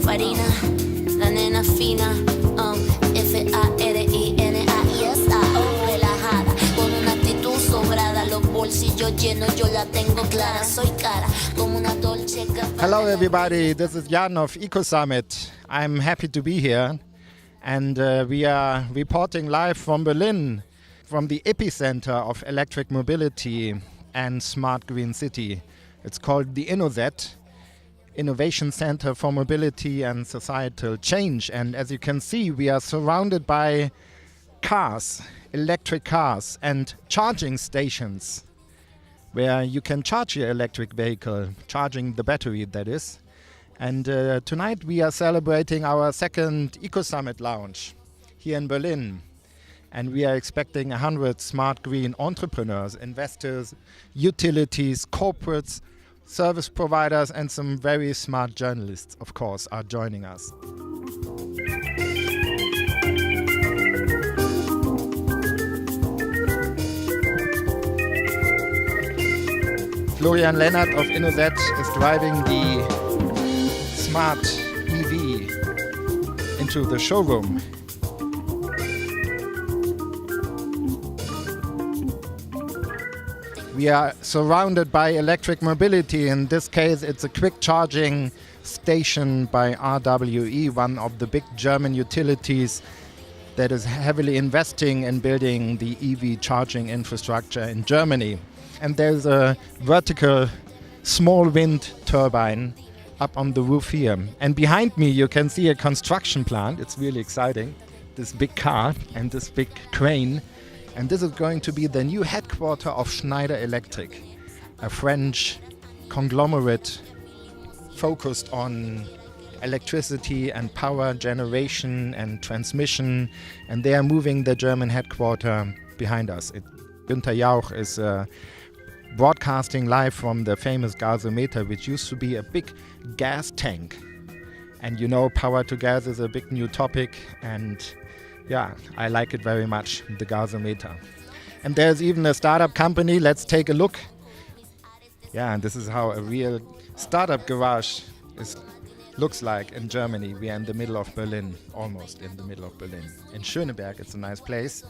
Farina, la nena fina, F-A-R-I-N-A-I-S-A-O, relajada, con una actitud sobrada, los bolsillos llenos, yo la tengo clara, soy cara, como una dolce. Hello everybody, this is Jan of Ecosummit. I'm happy to be here, and we are reporting live from Berlin, from the epicenter of electric mobility and smart green city. It's called the InnoZ, Innovation Center for Mobility and Societal Change. And as you can see, we are surrounded by cars, electric cars and charging stations where you can charge your electric vehicle, charging the battery, that is. And tonight we are celebrating our second Ecosummit Lounge here in Berlin. And we are expecting 100 smart green entrepreneurs, investors, utilities, corporates, service providers, and some very smart journalists, of course, are joining us. Florian Lennert of InnoZ is driving the smart EV into the showroom. We are surrounded by electric mobility. In this case, it's a quick charging station by RWE, one of the big German utilities that is heavily investing in building the EV charging infrastructure in Germany. And there's a vertical small wind turbine up on the roof here. And behind me, you can see a construction plant. It's really exciting. This big car and this big crane. And this is going to be the new headquarter of Schneider Electric, a French conglomerate focused on electricity and power generation and transmission. And they are moving the German headquarter behind us. Günther Jauch is broadcasting live from the famous gasometer, which used to be a big gas tank. And you know, power to gas is a big new topic, and yeah, I like it very much, the gasometer. And there's even a startup company. Let's take a look. Yeah, and this is how a real startup garage looks like in Germany. We are in the middle of Berlin, almost in the middle of Berlin. In Schöneberg, it's a nice place.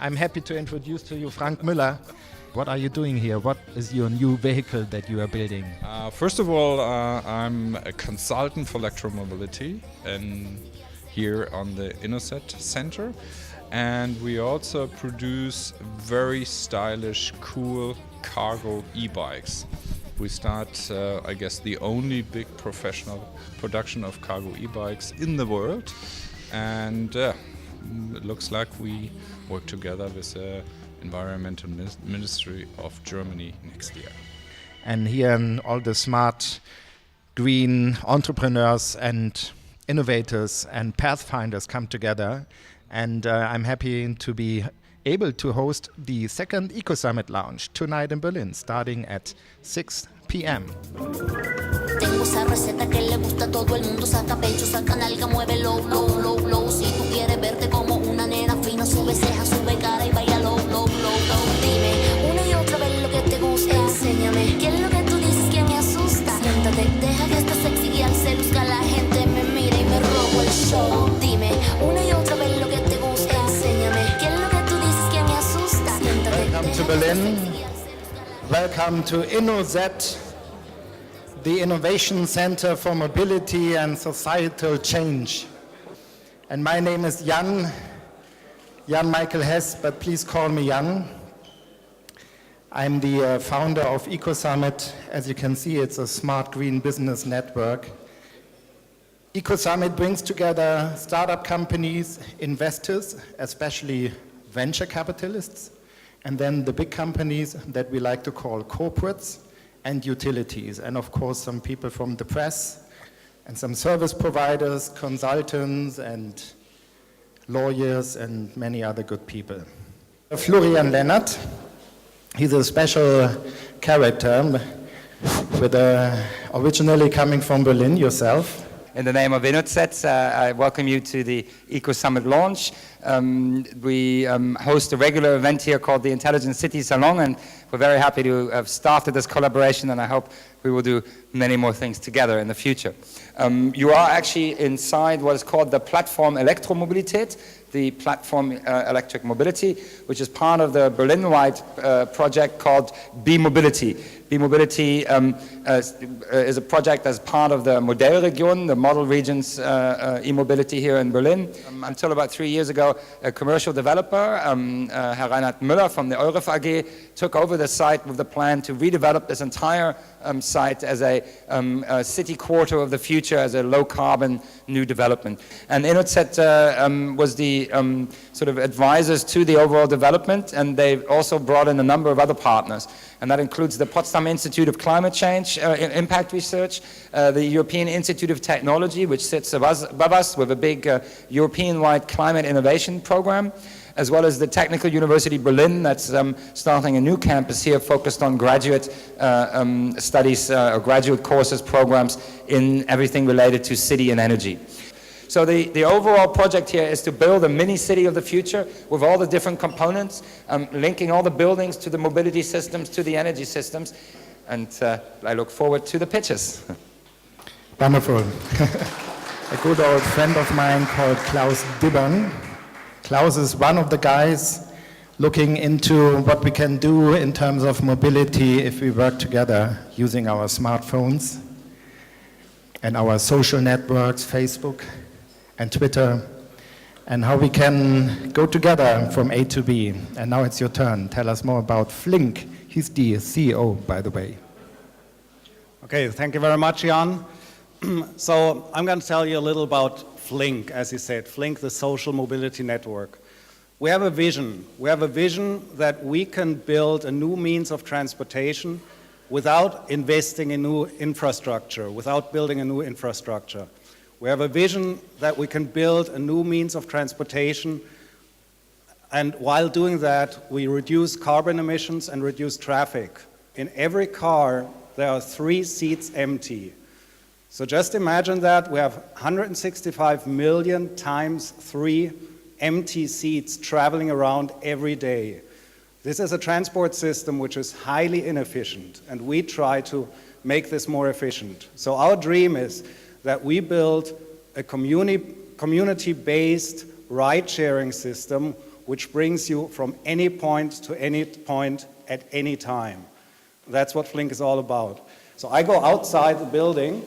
I'm happy to introduce to you Frank Müller. What are you doing here? What is your new vehicle that you are building? First of all, I'm a consultant for electromobility and here on the InnoZ Center, and we also produce very stylish, cool cargo e-bikes. We start, I guess, the only big professional production of cargo e-bikes in the world, and it looks like we work together with the Environmental Ministry of Germany next year. And here all the smart green entrepreneurs and innovators and pathfinders come together, and I'm happy to be able to host the second Ecosummit Lounge tonight in Berlin, starting at 6 p.m. Tengo esa receta que le gusta a todo el mundo, saca pecho, saca nalga, mueve low, low, low, low. Si tú quieres verte como una nena fina, sube ceja, sube cara y baila low, low, low, low. Dime una y otra vez lo que te gusta, enséñame qué es lo que tú dices que me asusta. Siéntate, deja que esta sexy girl se luzca, la gente me mira y me robo el show. Dime una y otra vez lo que te gusta, enséñame qué es lo que tú dices que me asusta. Siéntate, Welcome to Berlin. Welcome to InnoZ, the Innovation Center for Mobility and Societal Change. And my name is Jan Michael Hess, but please call me Jan. I'm the founder of Ecosummit. As you can see, it's a smart green business network. Ecosummit brings together startup companies, investors, especially venture capitalists, and then the big companies that we like to call corporates, and utilities, and of course some people from the press, and some service providers, consultants, and lawyers, and many other good people. Florian Lennert, he's a special character, originally coming from Berlin yourself. in the name of InnoZ, I welcome you to the Ecosummit Lounge. We host a regular event here called the Intelligent City Salon, and we're very happy to have started this collaboration, and I hope we will do many more things together in the future. You are actually inside what is called the Platform Elektromobilität, the Platform Electric Mobility, which is part of the Berlin-wide project called B-Mobility. B-Mobility is a project as part of the Modellregion, the model region's e-mobility here in Berlin. Until about 3 years ago, a commercial developer, Herr Reinhard Müller from the Euref AG, took over the site with the plan to redevelop this entire site as a city quarter of the future, as a low-carbon new development. And InnoZ was the sort of advisors to the overall development, and they've also brought in a number of other partners. And that includes the Potsdam Institute of Climate Change Impact Research, the European Institute of Technology, which sits above us with a big European-wide climate innovation program, as well as the Technical University Berlin that's starting a new campus here focused on graduate studies or graduate courses, programs in everything related to city and energy. So the overall project here is to build a mini city of the future with all the different components, linking all the buildings to the mobility systems, to the energy systems, and I look forward to the pitches. Wonderful. A good old friend of mine called Klaus Dibbern. Klaus is one of the guys looking into what we can do in terms of mobility if we work together using our smartphones and our social networks, Facebook and Twitter, and how we can go together from A to B. And now it's your turn. Tell us more about Flink. He's the CEO, by the way. Okay, thank you very much, Jan. So I'm going to tell you a little about Flink, as you said, Flink, the social mobility network. We have a vision. We have a vision that we can build a new means of transportation without investing in new infrastructure, without building a new infrastructure. We have a vision that we can build a new means of transportation, and while doing that, we reduce carbon emissions and reduce traffic. In every car, there are 3 seats empty. So just imagine that we have 165 million times 3 empty seats traveling around every day. This is a transport system which is highly inefficient, and we try to make this more efficient. So our dream is that we build a community-based ride-sharing system which brings you from any point to any point at any time. That's what Flink is all about. So I go outside the building,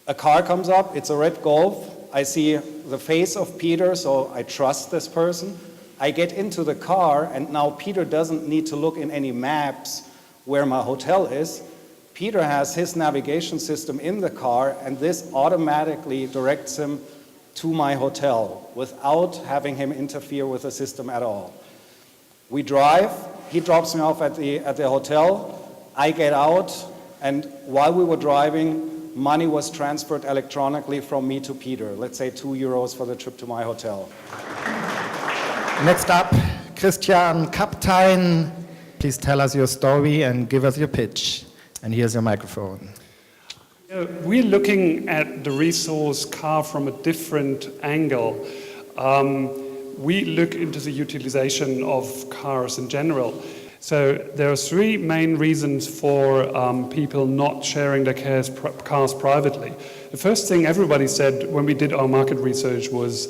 a car comes up, it's a red Golf, I see the face of Peter, so I trust this person. I get into the car, and now Peter doesn't need to look in any maps where my hotel is. Peter has his navigation system in the car, and this automatically directs him to my hotel without having him interfere with the system at all. We drive, he drops me off at the hotel, I get out, and while we were driving, money was transferred electronically from me to Peter. Let's say €2 for the trip to my hotel. Next up, Christian Kapteyn. Please tell us your story and give us your pitch. And here's your microphone. We're looking at the resource car from a different angle. We look into the utilization of cars in general. So there are 3 main reasons for people not sharing their cars privately. The first thing everybody said when we did our market research was,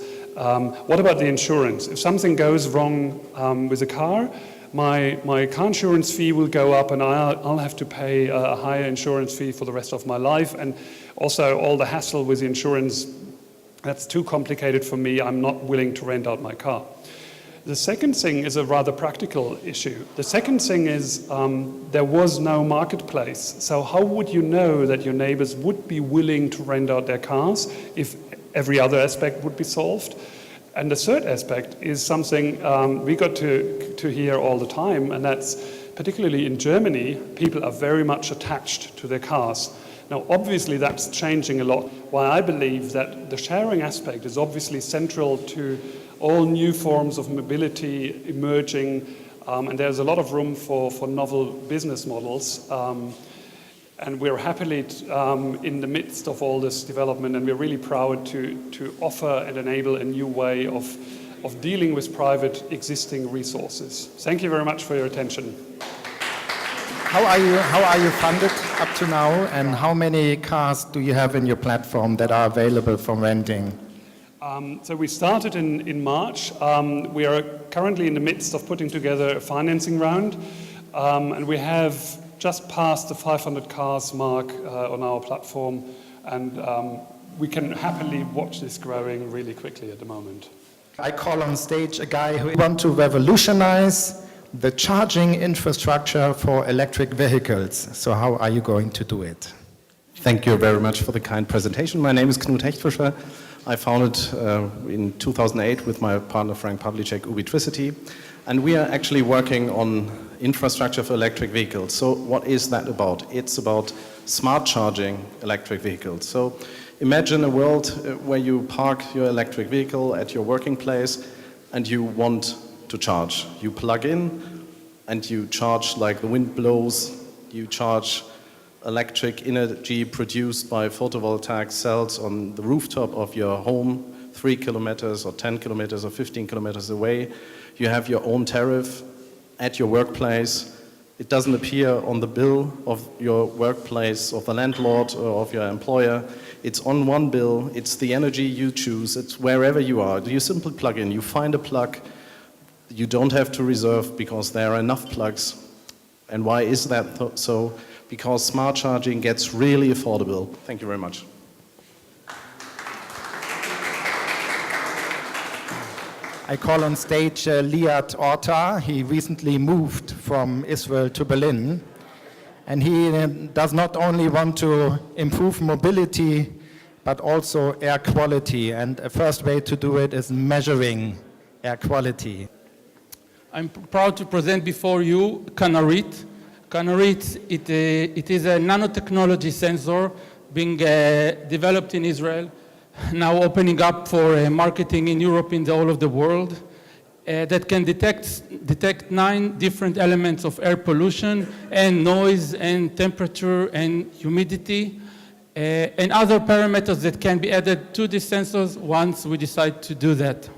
what about the insurance? If something goes wrong with a car, my car insurance fee will go up, and I'll have to pay a higher insurance fee for the rest of my life. And also all the hassle with the insurance, that's too complicated for me. I'm not willing to rent out my car. The second thing is a rather practical issue. The second thing is there was no marketplace. So how would you know that your neighbors would be willing to rent out their cars if every other aspect would be solved? And the third aspect is something we got to hear all the time, and that's particularly in Germany, people are very much attached to their cars. Now, obviously, that's changing a lot. Why I believe that the sharing aspect is obviously central to all new forms of mobility emerging, and there's a lot of room for novel business models. And we're happily in the midst of all this development, and we're really proud to offer and enable a new way of dealing with private existing resources. Thank you very much for your attention. How are you funded up to now, and how many cars do you have in your platform that are available for renting? So we started in March. We are currently in the midst of putting together a financing round, and we have just passed the 500 cars mark on our platform, and we can happily watch this growing really quickly at the moment. I call on stage a guy who wants to revolutionize the charging infrastructure for electric vehicles. So how are you going to do it? Thank you very much for the kind presentation. My name is Knut Hechtfischer. I founded in 2008 with my partner Frank Pavlicek Ubitricity, and we are actually working on infrastructure for electric vehicles. So what is that about? It's about smart charging electric vehicles. So imagine a world where you park your electric vehicle at your working place and you want to charge. You plug in and you charge like the wind blows. You charge electric energy produced by photovoltaic cells on the rooftop of your home, 3 kilometers or 10 kilometers or 15 kilometers away. You have your own tariff at your workplace. It doesn't appear on the bill of your workplace, of the landlord or of your employer. It's on one bill. It's the energy you choose. It's wherever you are. You simply plug in. You find a plug. You don't have to reserve because there are enough plugs. And why is that so? Because smart charging gets really affordable. Thank you very much. I call on stage Liad Ortar. He recently moved from Israel to Berlin, and he does not only want to improve mobility, but also air quality. And a first way to do it is measuring air quality. I'm proud to present before you Canarit. Canarit, it is a nanotechnology sensor being developed in Israel, now opening up for marketing in Europe and all of the world, that can detect 9 different elements of air pollution and noise and temperature and humidity and other parameters that can be added to these sensors once we decide to do that.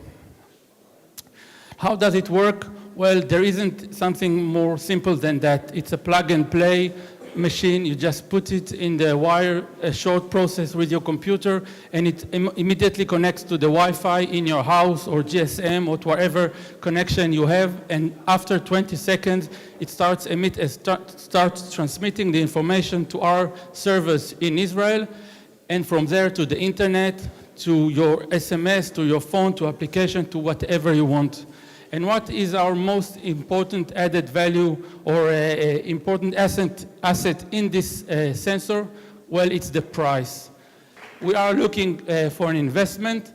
How does it work? Well, there isn't something more simple than that. It's a plug-and-play machine. You just put it in the wire, a short process with your computer, and it immediately connects to the Wi-Fi in your house or GSM or whatever connection you have. And after 20 seconds, it starts transmitting the information to our servers in Israel, and from there to the internet, to your SMS, to your phone, to application, to whatever you want. And what is our most important added value or important asset in this sensor? Well, it's the price. We are looking for an investment.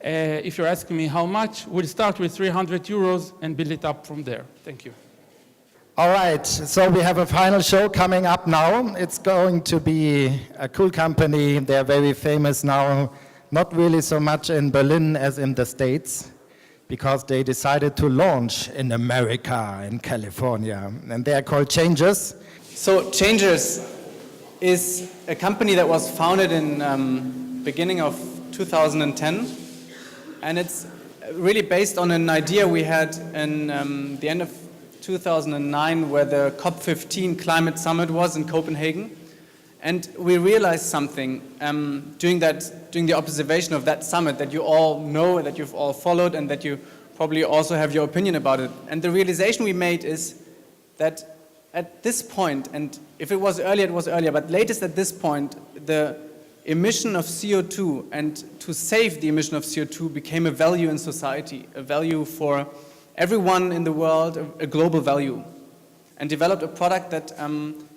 If you're asking me how much, we'll start with 300 euros and build it up from there. Thank you. All right, so we have a final show coming up now. It's going to be a cool company. They're very famous now, not really so much in Berlin as in the States, because they decided to launch in America, in California, and they are called Changers. So Changers is a company that was founded in beginning of 2010, and it's really based on an idea we had in the end of 2009, where the COP15 climate summit was in Copenhagen. And we realized something during the observation of that summit that you all know, that you've all followed, and that you probably also have your opinion about it. And the realization we made is that at this point, and if it was earlier, it was earlier, but latest at this point, the emission of CO2 and to save the emission of CO2 became a value in society, a value for everyone in the world, a global value, and developed a product that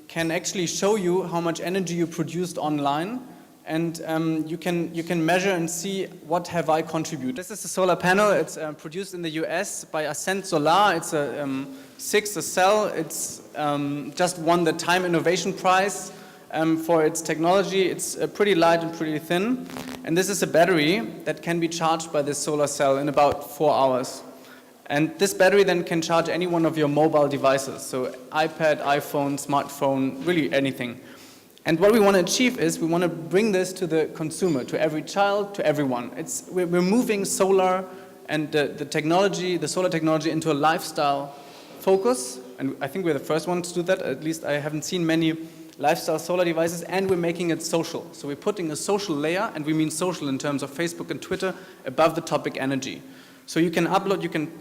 can actually show you how much energy you produced online, and you can measure and see what have I contributed. This is a solar panel. It's produced in the US by Ascent Solar. It's a 6 cell. It's just won the Time Innovation Prize for its technology. It's pretty light and pretty thin. And this is a battery that can be charged by this solar cell in about 4 hours. And this battery then can charge any one of your mobile devices, so iPad, iPhone, smartphone, really anything. And what we want to achieve is we want to bring this to the consumer, to every child, to everyone. We're moving solar and the technology, the solar technology, into a lifestyle focus. And I think we're the first ones to do that. At least I haven't seen many lifestyle solar devices, and we're making it social. So we're putting a social layer, and we mean social in terms of Facebook and Twitter, above the topic energy. So you can upload, you can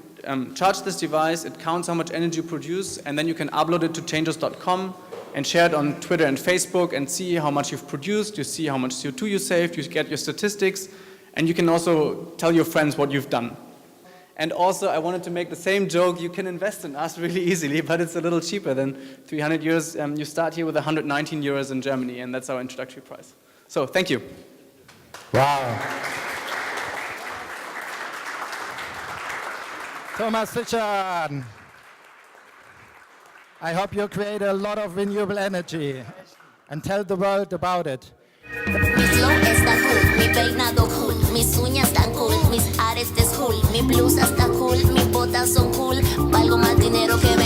charge this device, it counts how much energy you produce, and then you can upload it to changes.com and share it on Twitter and Facebook and see how much you've produced, you see how much CO2 you saved, you get your statistics, and you can also tell your friends what you've done. And also, I wanted to make the same joke, you can invest in us really easily, but it's a little cheaper than 300 euros. You start here with 119 euros in Germany, and that's our introductory price. So, thank you. Wow. Thomas Fischer, I hope you create a lot of renewable energy and tell the world about it. Mi flow está cool, mi peinado cool, mis uñas están cool, mis aretes cool, mi blusa está cool, mis botas son cool, valgo más dinero que